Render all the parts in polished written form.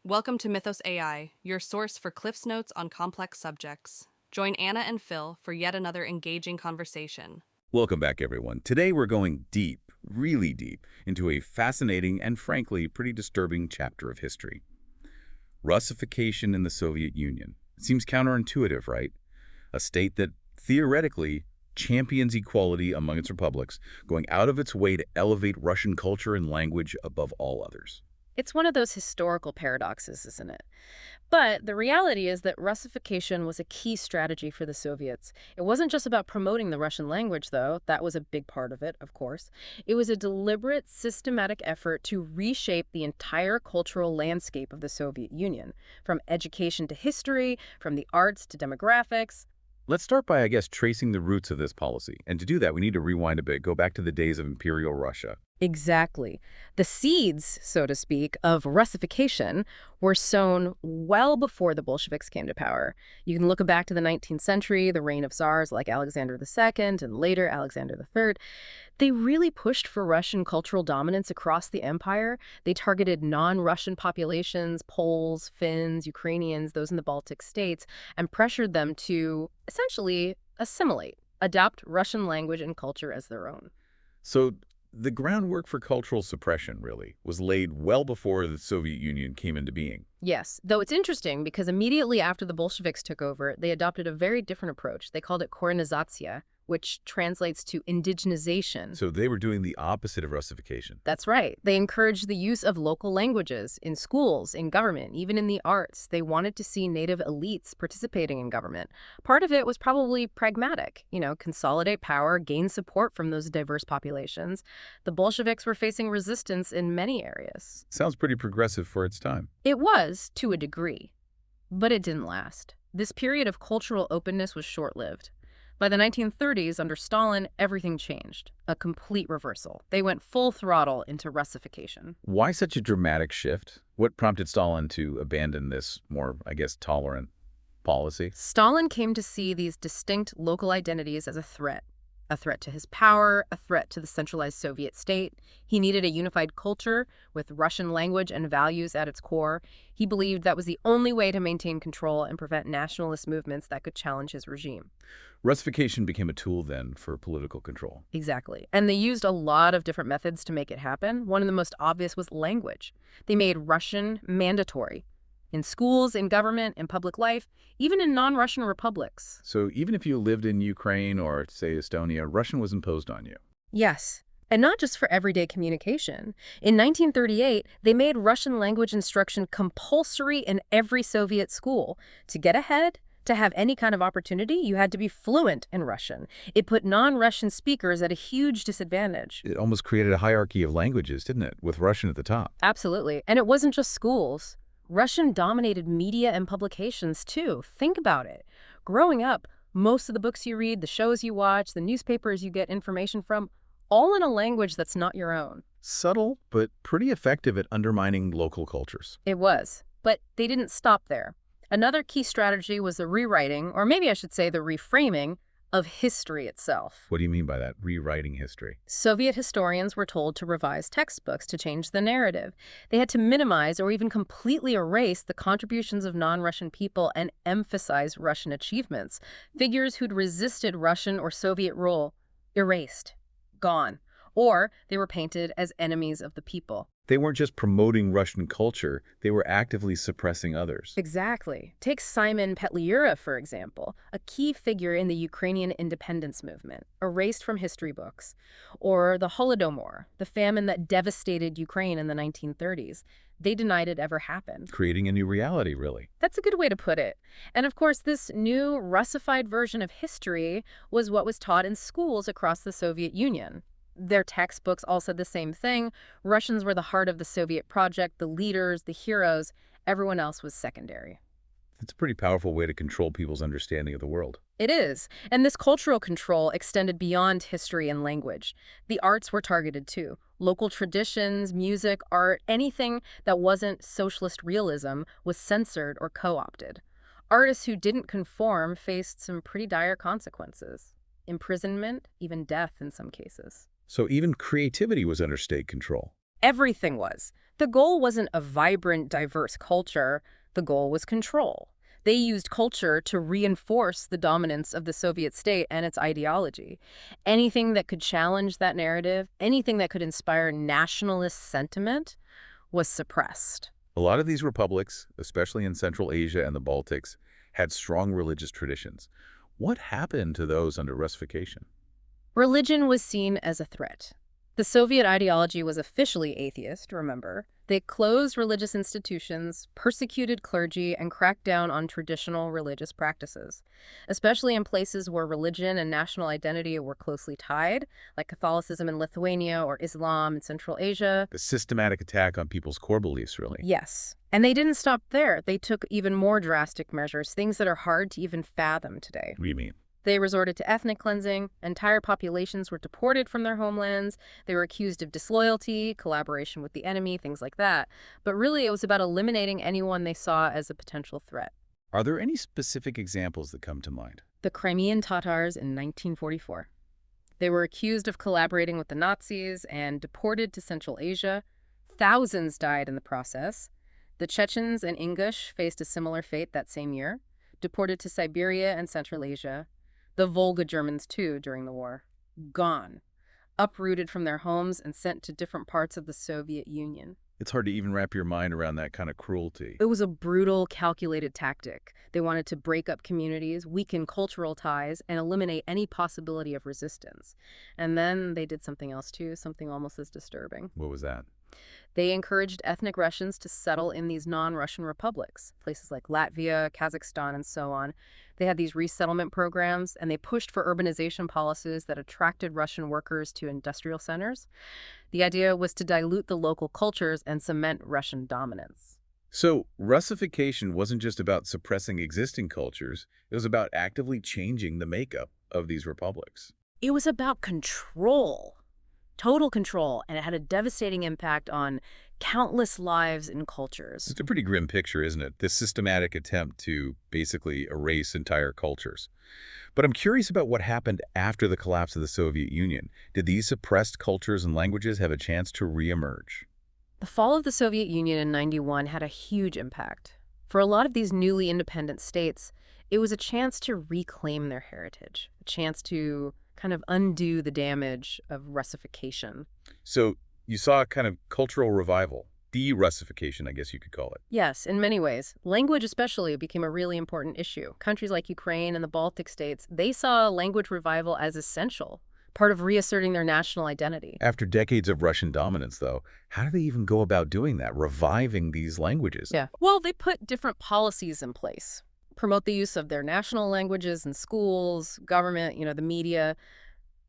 Welcome to Mythos AI, your source for Cliff's Notes on complex subjects. Join Anna and Phil for yet another engaging conversation. Welcome back, everyone. Today we're going deep, really deep, into a fascinating and frankly pretty disturbing chapter of history. Russification in the Soviet Union. It seems counterintuitive, right? A state that theoretically champions equality among its republics, going out of its way to elevate Russian culture and language above all others. It's one of those historical paradoxes, isn't it? But the reality is that Russification was a key strategy for the Soviets. It wasn't just about promoting the Russian language, though. That was a big part of it, of course. It was a deliberate, systematic effort to reshape the entire cultural landscape of the Soviet Union, from education to history, from the arts to demographics. Let's start by, I guess, tracing the roots of this policy. And to do that, we need to rewind a bit, go back to the days of Imperial Russia. Exactly. The seeds, so to speak, of Russification were sown well before the Bolsheviks came to power. You can look back to the 19th century, the reign of czars like Alexander II and later Alexander III. They really pushed for Russian cultural dominance across the empire. They targeted non-Russian populations, Poles, Finns, Ukrainians, those in the Baltic states, and pressured them to essentially assimilate, adopt Russian language and culture as their own. So the groundwork for cultural suppression, really, was laid well before the Soviet Union came into being. Yes, though it's interesting because immediately after the Bolsheviks took over, they adopted a very different approach. They called it korenizatsiya, which translates to indigenization. So they were doing the opposite of Russification. That's right. They encouraged the use of local languages in schools, in government, even in the arts. They wanted to see native elites participating in government. Part of it was probably pragmatic, consolidate power, gain support from those diverse populations. The Bolsheviks were facing resistance in many areas. Sounds pretty progressive for its time. It was, to a degree, but it didn't last. This period of cultural openness was short-lived. By the 1930s, under Stalin, everything changed. A complete reversal. They went full throttle into Russification. Why such a dramatic shift? What prompted Stalin to abandon this more, I guess, tolerant policy? Stalin came to see these distinct local identities as a threat to his power, a threat to the centralized Soviet state. He needed a unified culture with Russian language and values at its core. He believed that was the only way to maintain control and prevent nationalist movements that could challenge his regime. Russification became a tool then for political control. Exactly. And they used a lot of different methods to make it happen. One of the most obvious was language. They made Russian mandatory in schools, in government, in public life, even in non-Russian republics. So even if you lived in Ukraine or, say, Estonia, Russian was imposed on you. Yes. And not just for everyday communication. In 1938, they made Russian language instruction compulsory in every Soviet school. To get ahead, to have any kind of opportunity, you had to be fluent in Russian. It put non-Russian speakers at a huge disadvantage. It almost created a hierarchy of languages, didn't it, with Russian at the top? Absolutely. And it wasn't just schools. Russian dominated media and publications, too. Think about it. Growing up, most of the books you read, the shows you watch, the newspapers you get information from, all in a language that's not your own. Subtle, but pretty effective at undermining local cultures. It was. But they didn't stop there. Another key strategy was the rewriting, or maybe I should say the reframing, of history itself. What do you mean by that, rewriting history? Soviet historians were told to revise textbooks to change the narrative. They had to minimize or even completely erase the contributions of non-Russian people and emphasize Russian achievements. Figures who'd resisted Russian or Soviet rule, erased, gone, or they were painted as enemies of the people. They weren't just promoting Russian culture, they were actively suppressing others. Exactly. Take Simon Petliura, for example, a key figure in the Ukrainian independence movement, erased from history books. Or the Holodomor, the famine that devastated Ukraine in the 1930s. They denied it ever happened. Creating a new reality, really. That's a good way to put it. And of course, this new Russified version of history was what was taught in schools across the Soviet Union. Their textbooks all said the same thing. Russians were the heart of the Soviet project, the leaders, the heroes. Everyone else was secondary. It's a pretty powerful way to control people's understanding of the world. It is. And this cultural control extended beyond history and language. The arts were targeted too. Local traditions, music, art, anything that wasn't socialist realism was censored or co-opted. Artists who didn't conform faced some pretty dire consequences. Imprisonment, even death in some cases. So even creativity was under state control. Everything was. The goal wasn't a vibrant, diverse culture. The goal was control. They used culture to reinforce the dominance of the Soviet state and its ideology. Anything that could challenge that narrative, anything that could inspire nationalist sentiment, was suppressed. A lot of these republics, especially in Central Asia and the Baltics, had strong religious traditions. What happened to those under Russification? Religion was seen as a threat. The Soviet ideology was officially atheist, remember. They closed religious institutions, persecuted clergy, and cracked down on traditional religious practices, especially in places where religion and national identity were closely tied, like Catholicism in Lithuania or Islam in Central Asia. A systematic attack on people's core beliefs, really. Yes. And they didn't stop there. They took even more drastic measures, things that are hard to even fathom today. What do you mean? They resorted to ethnic cleansing. Entire populations were deported from their homelands. They were accused of disloyalty, collaboration with the enemy, things like that. But really, it was about eliminating anyone they saw as a potential threat. Are there any specific examples that come to mind? The Crimean Tatars in 1944. They were accused of collaborating with the Nazis and deported to Central Asia. Thousands died in the process. The Chechens and Ingush faced a similar fate that same year, deported to Siberia and Central Asia. The Volga Germans, too, during the war. Gone. Uprooted from their homes and sent to different parts of the Soviet Union. It's hard to even wrap your mind around that kind of cruelty. It was a brutal, calculated tactic. They wanted to break up communities, weaken cultural ties, and eliminate any possibility of resistance. And then they did something else, too, something almost as disturbing. What was that? They encouraged ethnic Russians to settle in these non-Russian republics, places like Latvia, Kazakhstan, and so on. They had these resettlement programs, and they pushed for urbanization policies that attracted Russian workers to industrial centers. The idea was to dilute the local cultures and cement Russian dominance. So, Russification wasn't just about suppressing existing cultures, it was about actively changing the makeup of these republics. It was about control. Total control, and it had a devastating impact on countless lives and cultures. It's a pretty grim picture, isn't it? This systematic attempt to basically erase entire cultures. But I'm curious about what happened after the collapse of the Soviet Union. Did these suppressed cultures and languages have a chance to reemerge? The fall of the Soviet Union in '91 had a huge impact. For a lot of these newly independent states, it was a chance to reclaim their heritage, a chance to kind of undo the damage of Russification. So you saw a kind of cultural revival, de-Russification, I guess you could call it. Yes, in many ways. Language especially became a really important issue. Countries like Ukraine and the Baltic states, they saw language revival as essential, part of reasserting their national identity. After decades of Russian dominance, though, how do they even go about doing that, reviving these languages? Yeah. Well, they put different policies in place. Promote the use of their national languages in schools, government, the media.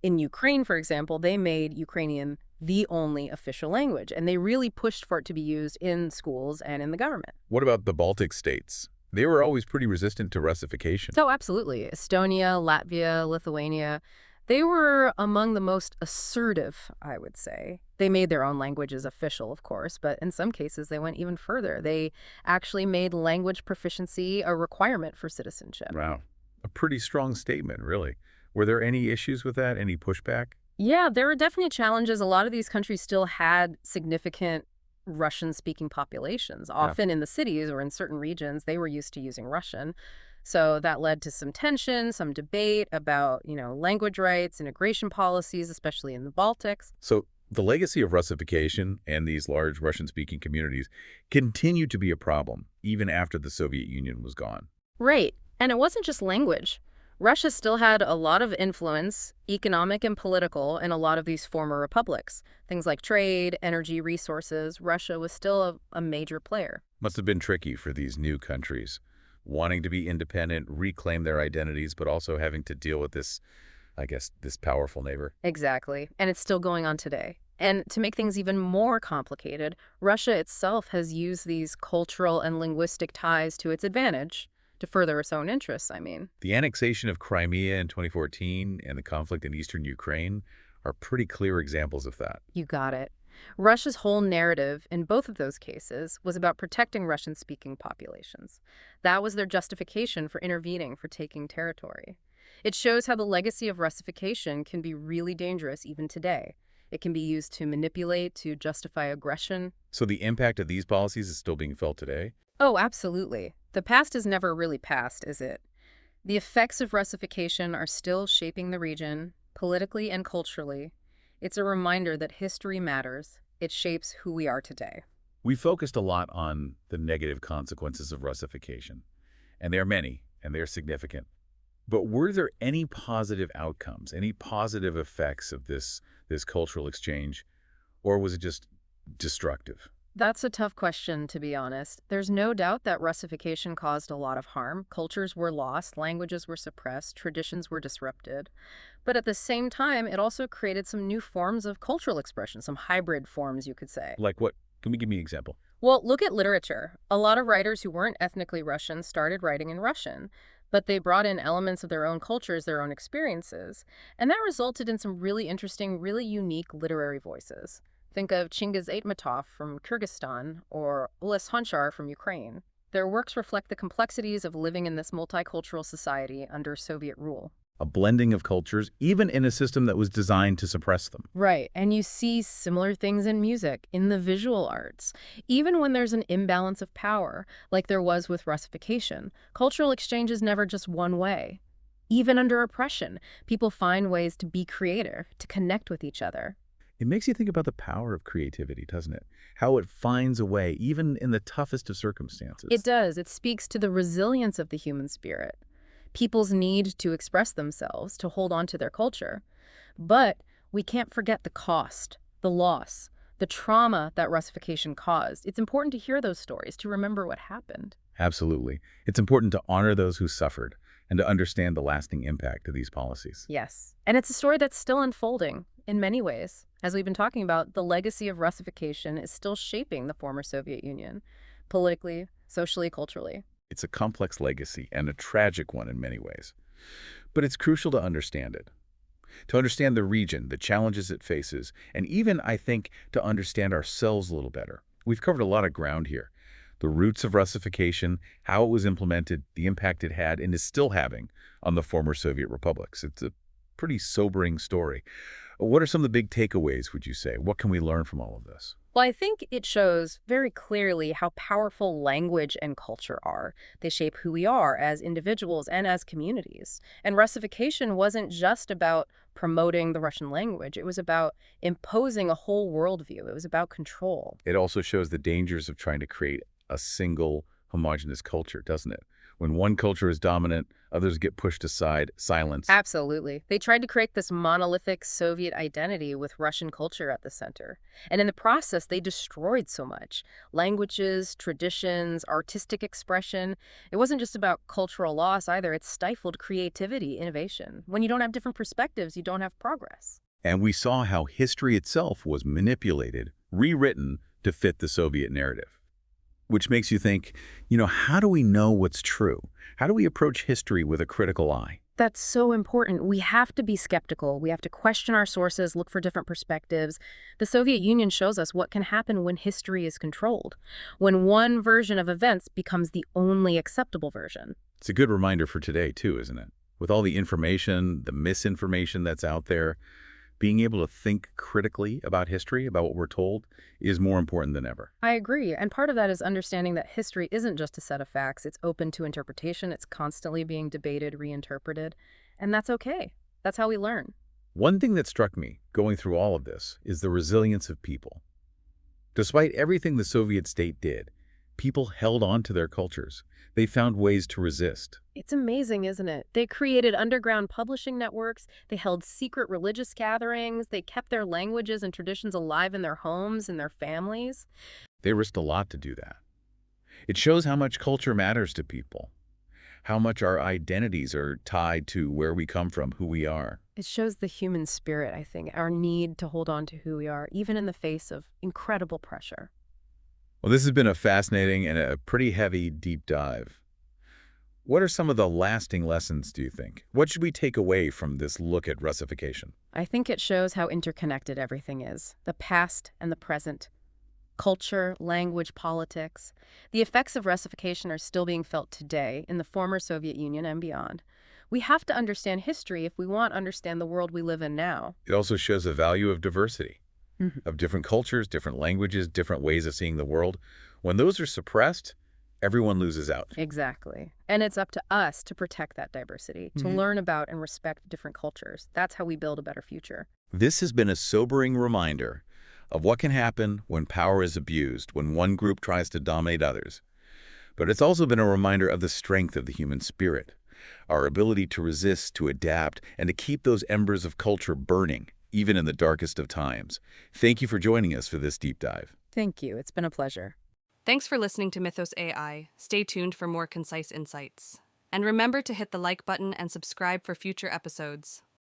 In Ukraine, for example, they made Ukrainian the only official language, and they really pushed for it to be used in schools and in the government. What about the Baltic states? They were always pretty resistant to Russification. So absolutely. Estonia, Latvia, Lithuania, they were among the most assertive, I would say. They made their own languages official, of course, but in some cases they went even further. They actually made language proficiency a requirement for citizenship. Wow. A pretty strong statement, really. Were there any issues with that? Any pushback? Yeah, there were definitely challenges. A lot of these countries still had significant Russian-speaking populations. Often in the cities or in certain regions, they were used to using Russian. So that led to some tension, some debate about, language rights, integration policies, especially in the Baltics. So the legacy of Russification and these large Russian-speaking communities continued to be a problem, even after the Soviet Union was gone. Right. And it wasn't just language. Russia still had a lot of influence, economic and political, in a lot of these former republics. Things like trade, energy, resources. Russia was still a major player. Must have been tricky for these new countries, wanting to be independent, reclaim their identities, but also having to deal with this powerful neighbor. Exactly. And it's still going on today. And to make things even more complicated, Russia itself has used these cultural and linguistic ties to its advantage. To further its own interests, I mean. The annexation of Crimea in 2014 and the conflict in eastern Ukraine are pretty clear examples of that. You got it. Russia's whole narrative in both of those cases was about protecting Russian-speaking populations. That was their justification for intervening, for taking territory. It shows how the legacy of Russification can be really dangerous even today. It can be used to manipulate, to justify aggression. So the impact of these policies is still being felt today? Oh, absolutely. The past is never really past, is it? The effects of Russification are still shaping the region, politically and culturally. It's a reminder that history matters. It shapes who we are today. We focused a lot on the negative consequences of Russification, and there are many, and they're significant. But were there any positive outcomes, any positive effects of this cultural exchange, or was it just destructive? That's a tough question, to be honest. There's no doubt that Russification caused a lot of harm. Cultures were lost, languages were suppressed, traditions were disrupted. But at the same time, it also created some new forms of cultural expression, some hybrid forms, you could say. Like what? Can we give me an example? Well, look at literature. A lot of writers who weren't ethnically Russian started writing in Russian, but they brought in elements of their own cultures, their own experiences. And that resulted in some really interesting, really unique literary voices. Think of Chingiz Aitmatov from Kyrgyzstan or Ulas Honchar from Ukraine. Their works reflect the complexities of living in this multicultural society under Soviet rule. A blending of cultures, even in a system that was designed to suppress them. Right, and you see similar things in music, in the visual arts. Even when there's an imbalance of power, like there was with Russification, cultural exchange is never just one way. Even under oppression, people find ways to be creative, to connect with each other. It makes you think about the power of creativity, doesn't it? How it finds a way, even in the toughest of circumstances. It does. It speaks to the resilience of the human spirit. People's need to express themselves, to hold on to their culture. But we can't forget the cost, the loss, the trauma that Russification caused. It's important to hear those stories, to remember what happened. Absolutely. It's important to honor those who suffered and to understand the lasting impact of these policies. Yes. And it's a story that's still unfolding in many ways. As we've been talking about, the legacy of Russification is still shaping the former Soviet Union, politically, socially, culturally. It's a complex legacy and a tragic one in many ways. But it's crucial to understand it. To understand the region, the challenges it faces, and even, I think, to understand ourselves a little better. We've covered a lot of ground here. The roots of Russification, how it was implemented, the impact it had and is still having on the former Soviet republics. It's a pretty sobering story. What are some of the big takeaways, would you say? What can we learn from all of this? Well, I think it shows very clearly how powerful language and culture are. They shape who we are as individuals and as communities. And Russification wasn't just about promoting the Russian language. It was about imposing a whole worldview. It was about control. It also shows the dangers of trying to create a single homogenous culture, doesn't it? When one culture is dominant, others get pushed aside, silenced. Absolutely. They tried to create this monolithic Soviet identity with Russian culture at the center. And in the process, they destroyed so much. Languages, traditions, artistic expression. It wasn't just about cultural loss either. It stifled creativity, innovation. When you don't have different perspectives, you don't have progress. And we saw how history itself was manipulated, rewritten to fit the Soviet narrative. Which makes you think, how do we know what's true? How do we approach history with a critical eye? That's so important. We have to be skeptical. We have to question our sources, look for different perspectives. The Soviet Union shows us what can happen when history is controlled, when one version of events becomes the only acceptable version. It's a good reminder for today, too, isn't it? With all the information, the misinformation that's out there, being able to think critically about history, about what we're told, is more important than ever. I agree. And part of that is understanding that history isn't just a set of facts. It's open to interpretation. It's constantly being debated, reinterpreted. And that's okay. That's how we learn. One thing that struck me going through all of this is the resilience of people. Despite everything the Soviet state did, people held on to their cultures. They found ways to resist. It's amazing, isn't it? They created underground publishing networks. They held secret religious gatherings. They kept their languages and traditions alive in their homes and their families. They risked a lot to do that. It shows how much culture matters to people, how much our identities are tied to where we come from, who we are. It shows the human spirit, I think, our need to hold on to who we are, even in the face of incredible pressure. Well, this has been a fascinating and a pretty heavy deep dive. What are some of the lasting lessons, do you think? What should we take away from this look at Russification? I think it shows how interconnected everything is, the past and the present. Culture, language, politics. The effects of Russification are still being felt today in the former Soviet Union and beyond. We have to understand history if we want to understand the world we live in now. It also shows the value of diversity. of different cultures, different languages, different ways of seeing the world. When those are suppressed, everyone loses out. Exactly. And it's up to us to protect that diversity, to learn about and respect different cultures. That's how we build a better future. This has been a sobering reminder of what can happen when power is abused, when one group tries to dominate others. But it's also been a reminder of the strength of the human spirit, our ability to resist, to adapt, and to keep those embers of culture burning, even in the darkest of times. Thank you for joining us for this deep dive. Thank you. It's been a pleasure. Thanks for listening to Mythos AI. Stay tuned for more concise insights. And remember to hit the like button and subscribe for future episodes.